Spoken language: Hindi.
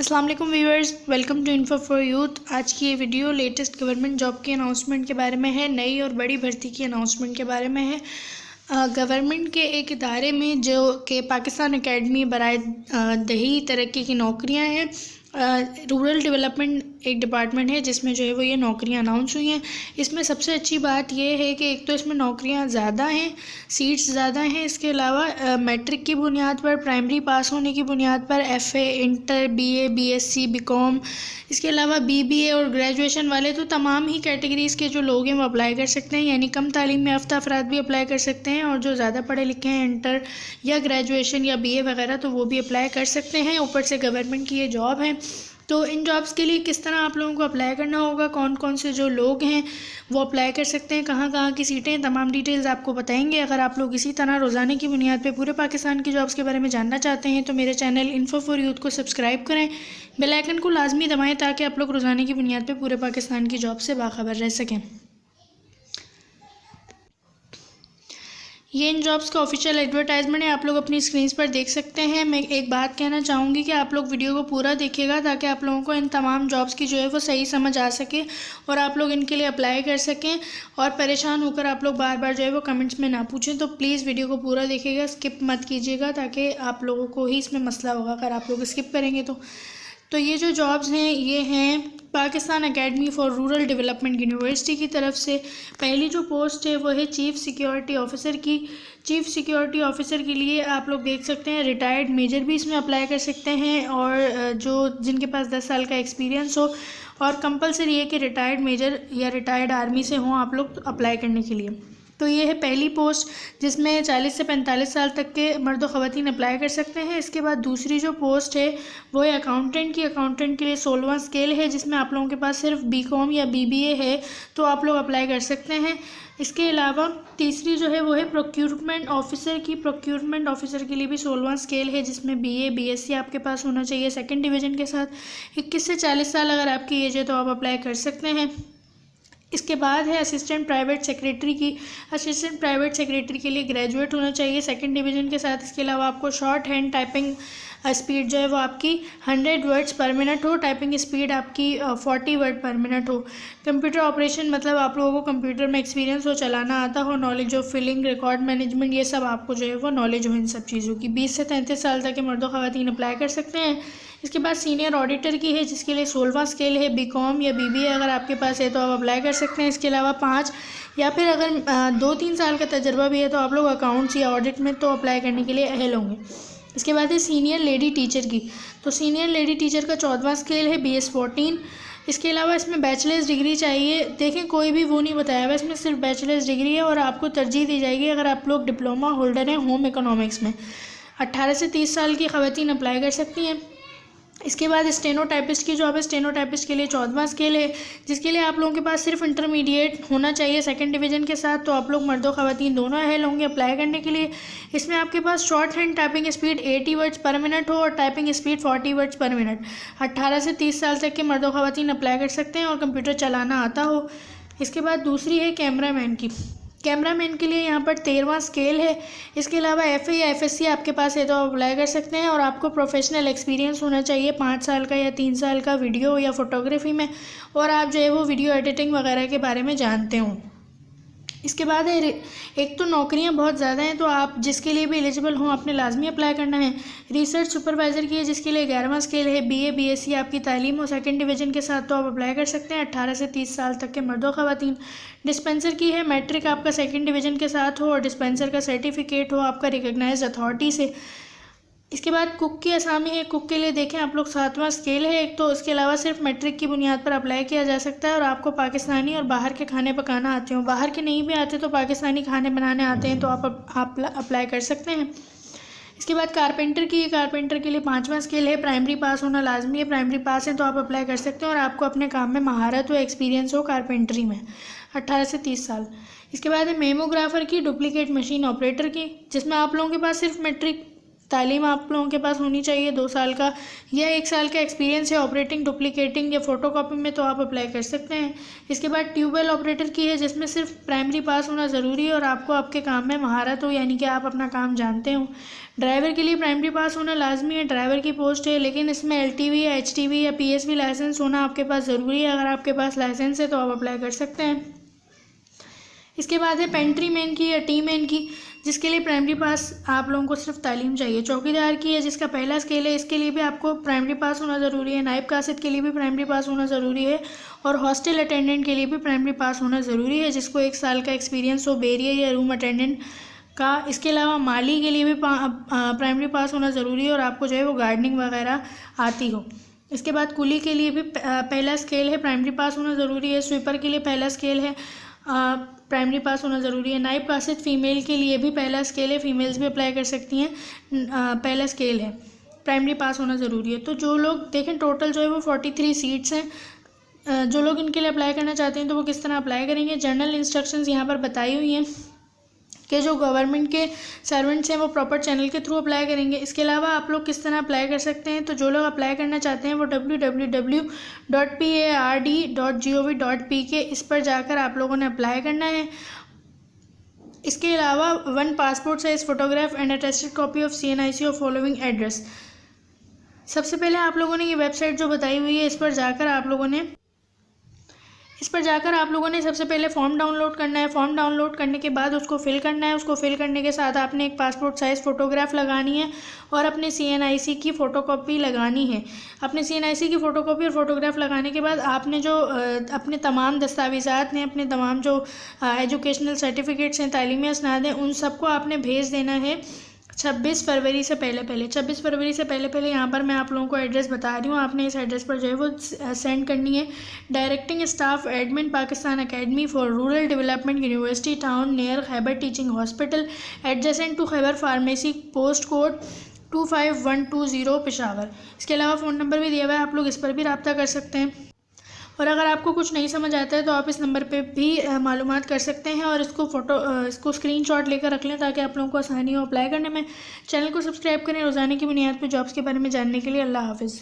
अस्सलाम वालेकुम viewers, welcome to info for youth. आज की ये वीडियो लेटेस्ट गवर्नमेंट जॉब की अनाउंसमेंट के बारे में है। नई और बड़ी भर्ती की अनाउंसमेंट के बारे में है। गवर्नमेंट के एक इदारे में जो कि पाकिस्तान अकेडमी बराए दही तरक्की की नौकरियां हैं। रूरल डेवलपमेंट एक डिपार्टमेंट है जिसमें जो है वो ये नौकरियां अनाउंस हुई हैं। इसमें सबसे अच्छी बात ये है कि एक तो इसमें नौकरियां ज़्यादा हैं, सीट्स ज़्यादा हैं। इसके अलावा मैट्रिक की बुनियाद पर, प्राइमरी पास होने की बुनियाद पर FA, inter, BA, BSc, BCom, इसके अलावा बीबीए और ग्रेजुएशन वाले तो तमाम ही कैटेगरीज़ के जो लोग हैं वो अप्लाई कर सकते हैं। यानी कम तालीम याफ्ता अफराद भी अप्लाई कर सकते हैं और जो ज़्यादा पढ़े लिखे हैं, इंटर या ग्रेजुएशन या बीए वगैरह, तो वो भी अप्लाई कर सकते हैं। ऊपर से गवर्नमेंट की ये जॉब है। तो इन जॉब्स के लिए किस तरह आप लोगों को अप्लाई करना होगा, कौन कौन से जो लोग हैं वो अप्लाई कर सकते हैं, कहाँ कहाँ की सीटें, तमाम डिटेल्स आपको बताएंगे। अगर आप लोग इसी तरह रोज़ाना की बुनियाद पे पूरे पाकिस्तान की जॉब्स के बारे में जानना चाहते हैं तो मेरे चैनल इन्फो फॉर यूथ को सब्सक्राइब करें, बेल आइकन को लाजमी दबाएं ताकि आप लोग रोज़ाना की बुनियाद पे पूरे पाकिस्तान की जॉब से बाखबर रह सकें। ये इन जॉब्स का ऑफिशियल एडवर्टाइजमेंट है, आप लोग अपनी स्क्रीन पर देख सकते हैं। मैं एक बात कहना चाहूँगी कि आप लोग वीडियो को पूरा देखिएगा ताकि आप लोगों को इन तमाम जॉब्स की जो है वो सही समझ आ सके और आप लोग इनके लिए अप्लाई कर सकें। और परेशान होकर आप लोग बार बार जो है वो कमेंट्स में ना पूछें। तो प्लीज़ वीडियो को पूरा देखिएगा, स्किप मत कीजिएगा, ताकि आप लोगों को ही इसमें मसला होगा अगर आप लोग स्किप करेंगे तो ये जो जॉब्स हैं ये हैं Pakistan academy for rural development university की तरफ से। पहली जो पोस्ट है वो है चीफ़ सिक्योरिटी ऑफिसर की। चीफ़ सिक्योरिटी ऑफिसर के लिए आप लोग देख सकते हैं रिटायर्ड मेजर भी इसमें अप्लाई कर सकते हैं और जो जिनके पास 10 साल का एक्सपीरियंस हो, और कंपलसरी है कि रिटायर्ड मेजर या रिटायर्ड आर्मी से हों आप लोग अप्लाई करने के लिए। तो ये है पहली पोस्ट जिसमें 40 से 45 साल तक के मर्द और ख़वातीन अप्लाई कर सकते हैं। इसके बाद दूसरी जो पोस्ट है वो है अकाउंटेंट की। अकाउंटेंट के लिए 16वां स्केल है जिसमें आप लोगों के पास सिर्फ बीकॉम या बीबीए है तो आप लोग अप्लाई कर सकते हैं। इसके अलावा तीसरी जो है वो है प्रोक्यूरमेंट ऑफिसर की। प्रोक्यूरमेंट ऑफिसर के लिए भी 16वां स्केल है जिसमें बीए बीएससी आपके पास होना चाहिए सेकंड डिवीज़न के साथ। 21 से 40 साल अगर आपकी एज है तो आप अप्लाई कर सकते हैं। इसके बाद है असिस्टेंट प्राइवेट सेक्रेटरी की। असिस्टेंट प्राइवेट सेक्रेटरी के लिए ग्रेजुएट होना चाहिए सेकंड डिवीज़न के साथ। इसके अलावा आपको शॉर्ट हैंड टाइपिंग स्पीड जो है वो आपकी 100 वर्ड्स पर मिनट हो, टाइपिंग स्पीड आपकी 40 वर्ड पर मिनट हो। कंप्यूटर ऑपरेशन मतलब आप लोगों को कंप्यूटर में एक्सपीरियंस हो, चलाना आता हो, knowledge of filing, record management, ये सब आपको जो है वो नॉलेज हो इन सब चीज़ों की। 20 से 33 साल तक के मर्द और ख़वातीन अप्लाई कर सकते हैं। इसके बाद सीनियर ऑडिटर की है जिसके लिए 16वां स्केल है। बीकॉम या बीबीए अगर आपके पास है तो आप अप्लाई कर सकते हैं। इसके अलावा 5 या फिर अगर 2-3 साल का तजर्बा भी है तो आप लोग अकाउंट्स या ऑडिट में तो अप्लाई करने के लिए अहल होंगे। इसके बाद है सीनियर लेडी टीचर की। तो सीनियर लेडी टीचर का 14वां स्केल है BS14। इसके अलावा इसमें बैचलर्स डिग्री चाहिए। देखें कोई भी वो नहीं बताया हुआ, इसमें सिर्फ बैचलर्स डिग्री है और आपको तरजीह दी जाएगी अगर आप लोग डिप्लोमा होल्डर हैं होम इकोनॉमिक्स में। 18 से 30 साल की ख़वातीन अप्लाई कर सकती हैं। इसके बाद स्टेनोटाइपिस्ट की जॉब है। स्टेनोटाइपिस्ट के लिए 14वां स्केल है जिसके लिए आप लोगों के पास सिर्फ इंटरमीडिएट होना चाहिए सेकंड डिवीज़न के साथ। तो आप लोग मर्द और ख़वातीन दोनों अहल होंगे अप्लाई करने के लिए। इसमें आपके पास shorthand typing speed 80 words per minute हो और typing speed 40 words per minute. 18 से 30 साल तक के मर्द और ख़वातीन अप्लाई कर सकते हैं और कंप्यूटर चलाना आता हो। इसके बाद दूसरी है कैमरामैन की। कैमरामैन के लिए यहाँ पर 13वां स्केल है। इसके अलावा एफ़ए या एफएससी आपके पास है तो आप अप्लाई कर सकते हैं और आपको प्रोफेशनल एक्सपीरियंस होना चाहिए 5 साल का या 3 साल का वीडियो या फोटोग्राफी में, और आप जो है वो वीडियो एडिटिंग वगैरह के बारे में जानते हो। इसके बाद है एक तो नौकरियां बहुत ज़्यादा हैं तो आप जिसके लिए भी एलिजिबल हों आपने लाजमी अप्लाई करना है। रिसर्च सुपरवाइज़र की है जिसके लिए 11वां स्केल है। बीए बीएससी आपकी तालीम हो सेकंड डिवीज़न के साथ तो आप अप्लाई कर सकते हैं 18 से 30 साल तक के मर्द और ख़वातीन। डिस्पेंसर की है मैट्रिक आपका सेकंड डिवीज़न के साथ हो और डिस्पेंसर का सर्टिफिकेट हो आपका रिकग्नाइज्ड अथॉरिटी से। इसके बाद कुक की असामी है। कुक के लिए देखें आप लोग 7वां स्केल है एक तो। इसके अलावा सिर्फ मैट्रिक की बुनियाद पर अप्लाई किया जा सकता है और आपको पाकिस्तानी और बाहर के खाने पकाना आते हो। बाहर के नहीं भी आते तो पाकिस्तानी खाने बनाने आते हैं तो आप अप्लाई कर सकते हैं। इसके बाद कारपेंटर की। कारपेंटर के लिए 5वां स्केल है। प्राइमरी पास होना लाजमी है, प्राइमरी पास है तो आप अप्लाई कर सकते हैं और आपको अपने काम में महारत हो, एक्सपीरियंस हो कारपेंटरी में। 18 से 30 साल। इसके बाद है मेमोग्राफर की, डुप्लीकेट मशीन ऑपरेटर की, जिसमें आप लोगों के पास सिर्फ मैट्रिक तालीम आप लोगों के पास होनी चाहिए 2 साल का या 1 साल का एक्सपीरियंस है ऑपरेटिंग, डुप्लीकेटिंग या फ़ोटोकॉपी में, तो आप अप्लाई कर सकते हैं। इसके बाद ट्यूबवेल ऑपरेटर की है, जिसमें सिर्फ प्राइमरी पास होना ज़रूरी है और आपको आपके काम में महारत हो, यानी कि आप अपना काम जानते हो। ड्राइवर के लिए प्राइमरी पास होना लाजमी है, ड्राइवर की पोस्ट है, लेकिन इसमें LTV या HTV या PSV लाइसेंस होना आपके पास ज़रूरी है। अगर आपके पास लाइसेंस है तो आप अप्लाई कर सकते हैं। इसके बाद है पेंट्री मैन की या टी मैन की, जिसके लिए प्राइमरी पास आप लोगों को सिर्फ तालीम चाहिए। चौकीदार की है, जिसका पहला स्केल है, इसके लिए भी आपको प्राइमरी पास होना ज़रूरी है। नायब कासिद के लिए भी प्राइमरी पास होना ज़रूरी है और हॉस्टल अटेंडेंट के लिए भी प्राइमरी पास होना ज़रूरी है, जिसको 1 साल का एक्सपीरियंस हो बेरियर या रूम अटेंडेंट का। इसके अलावा माली के लिए भी प्राइमरी पास होना ज़रूरी है और आपको जो है वो गार्डनिंग वगैरह आती हो। इसके बाद कुली के लिए भी पहला स्केल है, प्राइमरी पास होना ज़रूरी है। स्वीपर के लिए पहला स्केल है, प्राइमरी पास होना ज़रूरी है। नायब कासिद फ़ीमेल के लिए भी पहला स्केल है, फीमेल्स भी अप्लाई कर सकती हैं, पहला स्केल है, प्राइमरी पास होना ज़रूरी है। तो जो लोग देखें टोटल जो है वो 43 सीट्स हैं। जो लोग इनके लिए अप्लाई करना चाहते हैं तो वो किस तरह अप्लाई करेंगे, जनरल इंस्ट्रक्शंस यहाँ पर बताई हुई हैं कि जो गवर्नमेंट के सर्वेंट्स हैं वो प्रॉपर चैनल के थ्रू अप्लाई करेंगे। इसके अलावा आप लोग किस तरह अप्लाई कर सकते हैं, तो जो लोग अप्लाई करना चाहते हैं वो www.pard.gov.pk इस पर जाकर आप लोगों ने अप्लाई करना है। इसके अलावा 1 passport size photograph and attested copy of CNIC और फॉलोइंग एड्रेस। सबसे पहले आप लोगों ने ये वेबसाइट जो बताई हुई है इस पर जाकर आप लोगों ने सबसे पहले फॉर्म डाउनलोड करना है। फॉर्म डाउनलोड करने के बाद उसको फिल करना है। उसको फिल करने के साथ आपने एक पासपोर्ट साइज़ फ़ोटोग्राफ लगानी है और अपने CNIC की फ़ोटोकॉपी लगानी है। अपने CNIC की फ़ोटोकॉपी और फ़ोटोग्राफ लगाने के बाद आपने जो अपने तमाम दस्तावेज़ात हैं, अपने तमाम जो एजुकेशनल सर्टिफिकेट्स हैं, तालीमी असनाद हैं, उन सबको आपने भेज देना है 26 फरवरी से पहले। 26 फरवरी से पहले यहाँ पर मैं आप लोगों को एड्रेस बता रही हूँ। आपने इस एड्रेस पर जो है वो सेंड करनी है। Directing staff admin Pakistan academy for rural development, university town near Khyber teaching hospital, adjacent to Khyber pharmacy, post code 25120 Peshawar. इसके अलावा फ़ोन नंबर भी दिया हुआ है, आप लोग इस पर भी रब्ता कर सकते हैं। और अगर आपको कुछ नहीं समझ आता है तो आप इस नंबर पे भी मालूमात कर सकते हैं और इसको स्क्रीनशॉट लेकर रख लें ताकि आप लोगों को आसानी हो अप्लाई करने में। चैनल को सब्सक्राइब करें रोज़ाना की बुनियाद पर जॉब्स के बारे में जानने के लिए। अल्लाह हाफ़िज़।